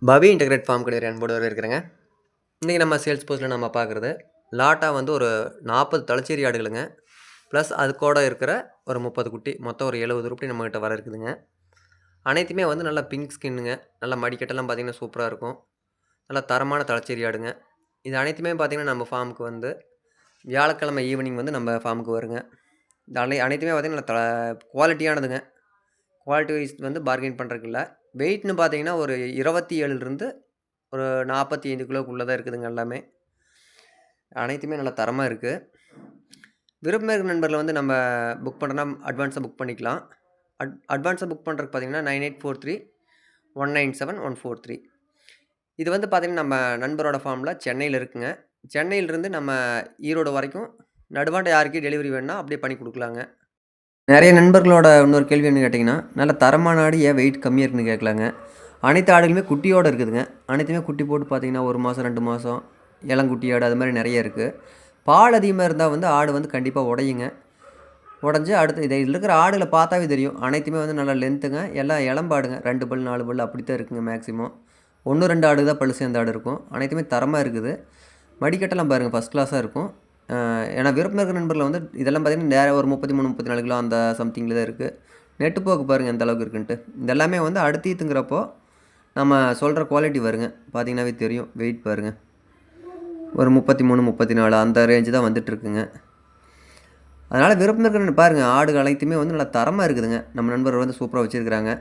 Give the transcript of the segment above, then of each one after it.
பவி integrate form கிடையாது அன்போடு வரவேற்கிறேங்க. இன்றைக்கி நம்ம சேல்ஸ் போஸ்ட்டில் நம்ம பார்க்குறது லாட்டாக வந்து ஒரு 40 தலச்சேரி ஆடுகளுங்க. ப்ளஸ் அது கூட இருக்கிற ஒரு 30 குட்டி, மொத்தம் ஒரு 70 உருப்படி நம்மகிட்ட வர இருக்குதுங்க. அனைத்துமே வந்து நல்லா பிங்க் ஸ்கின்னுங்க. நல்லா மடிக்கட்டெல்லாம் பார்த்திங்கன்னா சூப்பராக இருக்கும். நல்லா தரமான தலச்சேரி ஆடுங்க. இது அனைத்துமே பார்த்திங்கன்னா நம்ம ஃபார்முக்கு வந்து வியாழக்கிழமை ஈவினிங் வந்து நம்ம ஃபார்முக்கு வருங்க. இது அனைத்துமே பார்த்திங்கன்னா குவாலிட்டியானதுங்க. குவாலிட்டி வைஸ் வந்து பார்கெயின் பண்ணுறதுக்கு இல்லை. வெயிட்னு பார்த்தீங்கன்னா ஒரு 27லிருந்து ஒரு 45 கிலோக்குள்ளே தான் இருக்குதுங்க எல்லாமே. அனைத்துமே நல்ல தரமாக இருக்குது. விருப்பம் இருக்கிற நண்பரில் வந்து நம்ம புக் பண்ணுறோன்னா அட்வான்ஸாக புக் பண்ணிக்கலாம். அட்வான்ஸாக புக் பண்ணுறதுக்கு பார்த்தீங்கன்னா 9843197143. இது வந்து பார்த்திங்கன்னா நம்ம நண்பரோட ஃபார்மில் சென்னையில் இருக்குங்க. சென்னையிலிருந்து நம்ம ஈரோடு வரைக்கும் நடுவாண்ட யாருக்கும் டெலிவரி வேணுன்னா அப்படியே பண்ணி கொடுக்கலாங்க. நிறைய நண்பர்களோட இன்னொரு கேள்வி என்ன கேட்டிங்கன்னா, நல்ல தரமான ஆடு ஏன் வெயிட் கம்மியாக இருக்குன்னு கேட்கலாங்க. அனைத்து ஆடுகளுமே குட்டியோடு இருக்குதுங்க. அனைத்துமே குட்டி போட்டு பார்த்தீங்கன்னா 1 மாதம் 2 மாதம் இளங்குட்டி ஆடு அது மாதிரி நிறைய இருக்குது. பால் அதிகமாக இருந்தால் வந்து ஆடு வந்து கண்டிப்பாக உடையுங்க. உடஞ்சி அடுத்து இதில் இருக்கிற ஆடுகளை பார்த்தாவே தெரியும். அனைத்துமே வந்து நல்லா லென்த்துங்க. எல்லாம் இளம்பாடுங்க. 2 பல் 4 பல் அப்படி தான் இருக்குங்க மேக்ஸிமம். 1 2 ஆடு தான் பல் சேர்ந்த ஆடு இருக்கும். அனைத்துமே தரமாக இருக்குது. மடிக்கட்டெல்லாம் பாருங்கள் ஃபஸ்ட் கிளாஸாக இருக்கும். ஏன்னா விருப்பம் இருக்கிற நண்பர்கள் வந்து இதெல்லாம் பார்த்திங்கன்னா நேராக ஒரு 33 34 கிலோ அந்த சம்திங்கில் தான் இருக்குது. நெட்டு போக்கு பாருங்கள் எந்த அளவுக்கு இருக்குன்ட்டு. இதெல்லாமே வந்து அடுத்தீத்துங்கிறப்போ நம்ம சொல்கிற குவாலிட்டி வருங்க. பார்த்திங்கனாவே தெரியும். வெயிட் பாருங்கள் ஒரு 33 34 அந்த ரேஞ்சு தான் வந்துட்டுருக்குங்க. அதனால் விருப்பம் இருக்கிற பாருங்கள் ஆடுகள் அனைத்துமே வந்து நல்லா தரமாக இருக்குதுங்க. நம்ம நண்பர்கள் வந்து சூப்பராக வச்சுருக்கிறாங்க.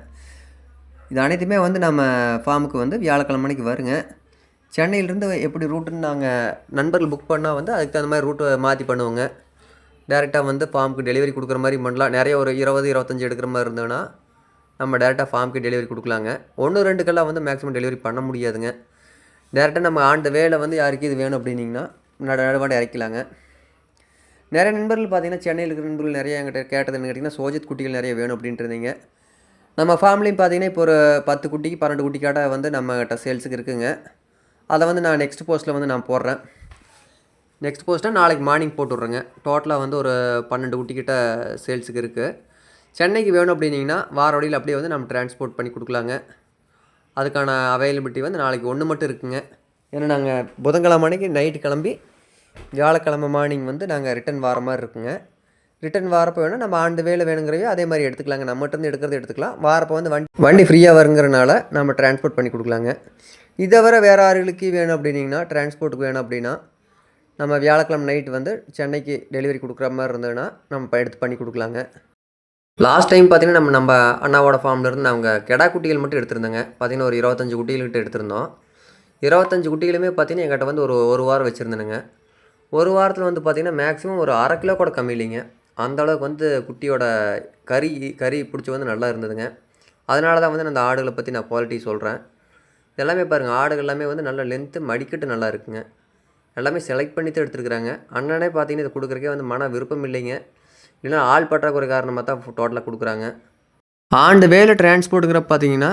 இது அனைத்துமே வந்து நம்ம ஃபார்முக்கு வந்து வியாழக்கிழமை மணிக்கு வருங்க. சென்னையிலேருந்து எப்படி ரூட்டுன்னு நாங்கள் நண்பர்கள் புக் பண்ணால் வந்து அதுக்கு தகுந்த மாதிரி ரூட்டை மாற்றி பண்ணுவோங்க. டேரெக்டாக வந்து ஃபார்முக்கு டெலிவரி கொடுக்குற மாதிரி பண்ணலாம். நிறைய ஒரு 20 25 எடுக்கிற மாதிரி இருந்ததுன்னா நம்ம டேரெக்டாக ஃபார்முக்கு டெலிவரி கொடுக்கலாங்க. 1 2க்கெல்லாம் வந்து மேக்ஸிமம் டெலிவரி பண்ண முடியாதுங்க. டேரெக்டாக நம்ம ஆன் த வேலை வந்து யாருக்கு இது வேணும் அப்படின்னிங்கன்னா நடுவாண்ட இறக்கலாங்க. நிறைய நண்பர்கள் பார்த்திங்கன்னா சென்னையில் இருக்கிற நண்பர்கள் நிறைய என்கிட்ட கேட்டதுன்னு கேட்டிங்கன்னா சோஜித் குட்டிகள் நிறைய வேணும் அப்படின்ட்டு இருந்தீங்க. நம்ம ஃபேமிலியும் பார்த்திங்கன்னா இப்போ ஒரு 10 குட்டிக்கு 12 குட்டிக்காட்ட வந்து நம்மகிட்ட சேல்ஸுக்கு இருக்குதுங்க. அதை வந்து நான் நெக்ஸ்ட் போஸ்ட்டில் வந்து நான் போடுறேன். நெக்ஸ்ட் போஸ்ட்டாக நாளைக்கு மார்னிங் போட்டு விட்றேங்க. டோட்டலாக வந்து ஒரு 12 குட்டிக்கிட்ட சேல்ஸுக்கு இருக்குது. சென்னைக்கு வேணும் அப்படின்னிங்கன்னா வார வழியில் அப்படியே வந்து நம்ம டிரான்ஸ்போர்ட் பண்ணி கொடுக்கலாங்க. அதுக்கான அவைலபிலிட்டி வந்து நாளைக்கு 1 மட்டும் இருக்குங்க. ஏன்னா நாங்கள் புதன்கிழமை அன்றைக்கி நைட்டு கிளம்பி வியாழக்கிழமை மார்னிங் வந்து நாங்கள் ரிட்டன் வார மாதிரி இருக்குங்க. ரிட்டன் வாரப்போ வேணும் நம்ம ஆண்டு வேலை வேணுங்கிறவே அதே மாதிரி எடுத்துக்கலாங்க. நம்மகிட்ட எடுக்கிறது எடுத்துக்கலாம். வாரப்போ வந்து வண்டி ஃப்ரீயாக வருங்கிறனால நம்ம டிரான்ஸ்போர்ட் பண்ணி கொடுக்கலாங்க. இதை தவிர வேறு ஆறுகளுக்கு வேணும் அப்படின்னிங்கன்னா டிரான்ஸ்போர்ட்டுக்கு வேணும் அப்படின்னா நம்ம வியாழக்கிழமை நைட்டு வந்து சென்னைக்கு டெலிவரி கொடுக்குற மாதிரி இருந்ததுன்னா நம்ம எடுத்து பண்ணி கொடுக்கலாங்க. லாஸ்ட் டைம் பார்த்திங்கன்னா நம்ம அண்ணாவோட ஃபார்ம்லேருந்து நாங்கள் கெடா குட்டிகள் மட்டும் எடுத்திருந்தோங்க. பார்த்திங்கன்னா ஒரு 25 குட்டிகள்கிட்ட எடுத்திருந்தோம். 25 குட்டிகளுமே பார்த்திங்கன்னா எங்கிட்ட வந்து ஒரு வாரம் வச்சுருந்தேனுங்க. ஒரு வாரத்தில் வந்து பார்த்திங்கன்னா மேக்ஸிமம் ஒரு 1/2 கிலோ கூட கம்மி இல்லைங்க. அந்தளவுக்கு வந்து குட்டியோட கறி பிடிச்சி வந்து நல்லா இருந்ததுங்க. அதனால தான் வந்து அந்த ஆடுகளை பற்றி நான் குவாலிட்டி சொல்கிறேன். எல்லாமே பாருங்கள் ஆடுகள் எல்லாமே வந்து நல்ல லென்த்து மடிக்கட்டு நல்லா இருக்குங்க. எல்லாமே செலக்ட் பண்ணி தான் எடுத்துருக்குறாங்க. அண்ணனே பார்த்திங்கன்னா இதை கொடுக்குறக்கே வந்து மன விருப்பம் இல்லைங்க. இல்லைனா ஆள் பற்றாக்குறை காரணமாக தான் டோட்டலாக கொடுக்குறாங்க. ஆண்டு வேலை டிரான்ஸ்போர்ட்டுங்கிறப்ப பார்த்தீங்கன்னா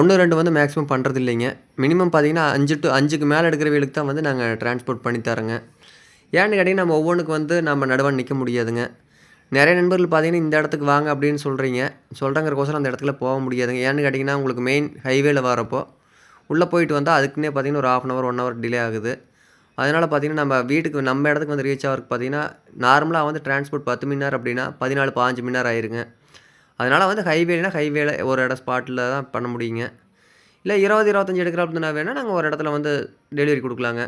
1 2 வந்து மேக்ஸிமம் பண்ணுறது இல்லைங்க. மினிமம் பார்த்தீங்கன்னா 5 to 5க்கு மேலே எடுக்கிற வேலுக்கு தான் வந்து நாங்கள் டிரான்ஸ்போர்ட் பண்ணி தரோங்க. ஏன்னு கேட்டிங்கன்னா நம்ம ஒவ்வொன்றுக்கு வந்து நம்ம நடுவான் நிற்க முடியாதுங்க. நிறைய நண்பர்கள் பார்த்தீங்கன்னா இந்த இடத்துக்கு வாங்க அப்படின்னு சொல்கிறேங்கிறக்கோசரம் அந்த இடத்துல போக முடியாதுங்க. ஏன்னு கேட்டிங்கன்னா உங்களுக்கு மெயின் ஹைவேல வரப்போ உள்ளே போயிட்டு வந்தால் அதுக்குன்னே பார்த்திங்கன்னா ஒரு 1/2 hour 1 hour டிலே ஆகுது. அதனால் பார்த்திங்கன்னா நம்ம இடத்துக்கு வந்து ரீச் ஆகிறதுக்கு பார்த்திங்கன்னா நார்மலாக வந்து டிரான்ஸ்போர்ட் 10 மணி நேரம் அப்படின்னா 14 15 மணி நேரம் ஆயிருங்க. அதனால் வந்து ஹைவேல ஒரு இடம் ஸ்பாட்டில் தான் பண்ண முடியுங்க. இல்லை 20 25 எடுக்கிற அப்படின்னா வேணால் நாங்கள் ஒரு இடத்துல வந்து டெலிவரி கொடுக்கலாங்க.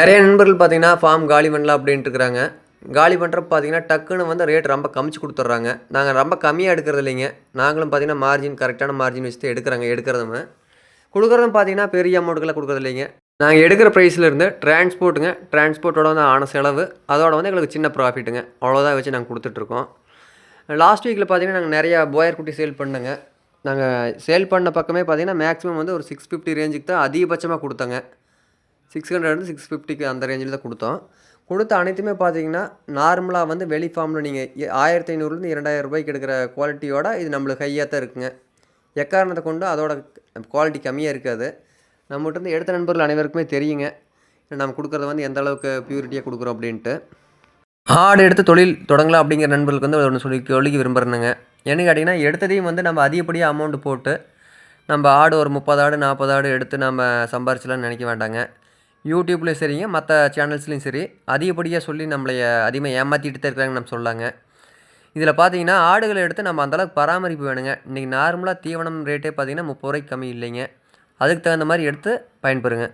நிறைய நண்பர்கள் பார்த்திங்கன்னா ஃபார்ம் காலி பண்ணலாம் அப்படின்ட்டு இருக்கிறாங்க. காலி பண்ணுறப்ப பார்த்திங்கன்னா டக்குன்னு வந்து ரேட் ரொம்ப கம்மிச்சு கொடுத்துட்றாங்க. நாங்கள் ரொம்ப கம்மியாக எடுக்கிறது இல்லைங்க. நாங்களும் பார்த்திங்கன்னா கரெக்டான மார்ஜின் வச்சு தான் எடுக்கிறதும் பார்த்திங்கன்னா பெரிய அமௌண்ட்டுக்கெல்லாம் கொடுக்குறது இல்லைங்க. நாங்கள் எடுக்கிற ப்ரைஸ்லேருந்து டிரான்ஸ்போர்ட்டோட வந்து ஆன செலவு அதோட வந்து எங்களுக்கு சின்ன ப்ராஃபிட்டுங்க. அவ்வளோதான் வச்சு நாங்கள் கொடுத்துட்ருக்கோம். லாஸ்ட் வீக்கில் பார்த்திங்கன்னா நாங்கள் நிறையா போயர் குட்டி சேல் பண்ணோங்க. நாங்கள் சேல் பண்ண பக்கமே பார்த்திங்கன்னா மேக்ஸிமம் வந்து ஒரு 650 ரேஞ்சுக்கு தான் அதிகபட்சமாக கொடுத்தோங்க. 600 650க்கு அந்த ரேஞ்சில் தான் கொடுத்த அனைத்துமே பார்த்திங்கன்னா நார்மலாக வந்து வெளி ஃபார்மில் நீங்கள் 1500 2000 ரூபாய்க்கு எடுக்கிற குவாலிட்டியோட இது நம்மளுக்கு ஹையாக தான் இருக்குங்க. எக்காரணத்தை கொண்டு அதோட குவாலிட்டி கம்மியாக இருக்காது. நம்மகிட்ட இருந்து எடுத்த நண்பர்கள் அனைவருக்குமே தெரியுங்க நம்ம கொடுக்குறது வந்து எந்த அளவுக்கு பியூரிட்டியாக கொடுக்குறோம் அப்படின்ட்டு. ஆடு எடுத்து தொழில் தொடங்கலாம் அப்படிங்கிற நண்பர்களுக்கு வந்து ஒன்று சொல்லிக்க விரும்புகிறேனுங்க. ஏன்னு கேட்டிங்கன்னா எடுத்ததையும் வந்து நம்ம அதிகப்படியாக அமௌண்ட் போட்டு நம்ம ஆடு ஒரு 30 ஆடு, 40 ஆடு எடுத்து நம்ம சம்பாரிச்சிடலாம்னு நினைக்க வேண்டாங்க. யூடியூப்லேயும் சரிங்க, மற்ற சேனல்ஸ்லேயும் சரி, அதிகப்படியாக சொல்லி நம்மளைய அதிகமாக ஏமாற்றிட்டு தான் இருக்கிறாங்கன்னு நம்ம சொல்லலாங்க. இதில் பார்த்தீங்கன்னா, ஆடுகள எடுத்து நம்ம அந்த அளவுக்கு பராமரிப்பு வேணுங்க. இன்றைக்கி நார்மலா தீவனம் ரேட்டே பார்த்தீங்கன்னா, ரூ. 30 கம்மி இல்லைங்க. அதுக்கு தகுந்த மாரி எடுத்து பயன்பெறுங்க.